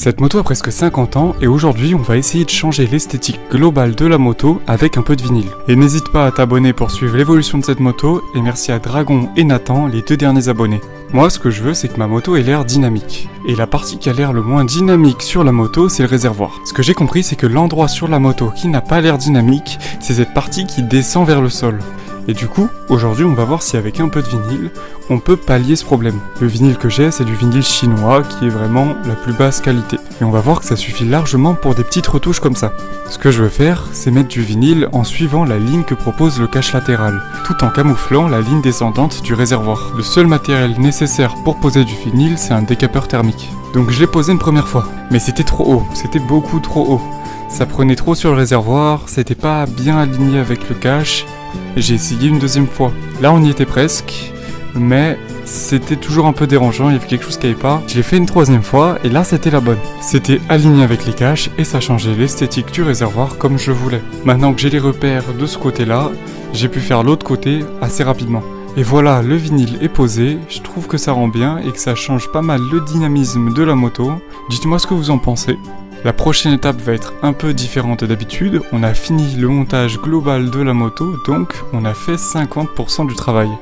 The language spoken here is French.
Cette moto a presque 50 ans et aujourd'hui on va essayer de changer l'esthétique globale de la moto avec un peu de vinyle. Et n'hésite pas à t'abonner pour suivre l'évolution de cette moto et merci à Dragon et Nathan, les 2 derniers abonnés. Moi ce que je veux c'est que ma moto ait l'air dynamique. Et la partie qui a l'air le moins dynamique sur la moto c'est le réservoir. Ce que j'ai compris c'est que l'endroit sur la moto qui n'a pas l'air dynamique, c'est cette partie qui descend vers le sol. Et du coup, aujourd'hui on va voir si avec un peu de vinyle, on peut pallier ce problème. Le vinyle que j'ai, c'est du vinyle chinois qui est vraiment la plus basse qualité. Et on va voir que ça suffit largement pour des petites retouches comme ça. Ce que je veux faire, c'est mettre du vinyle en suivant la ligne que propose le cache latéral, tout en camouflant la ligne descendante du réservoir. Le seul matériel nécessaire pour poser du vinyle, c'est un décapeur thermique. Donc je l'ai posé une première fois, mais c'était trop haut, c'était beaucoup trop haut. Ça prenait trop sur le réservoir, c'était pas bien aligné avec le cache. J'ai essayé une deuxième fois. Là on y était presque, mais c'était toujours un peu dérangeant, il y avait quelque chose qui n'allait pas. Je l'ai fait une troisième fois et là c'était la bonne. C'était aligné avec les caches et ça changeait l'esthétique du réservoir comme je voulais. Maintenant que j'ai les repères de ce côté-là, j'ai pu faire l'autre côté assez rapidement. Et voilà, le vinyle est posé, je trouve que ça rend bien et que ça change pas mal le dynamisme de la moto. Dites-moi ce que vous en pensez. La prochaine étape va être un peu différente d'habitude, on a fini le montage global de la moto, donc on a fait 50% du travail.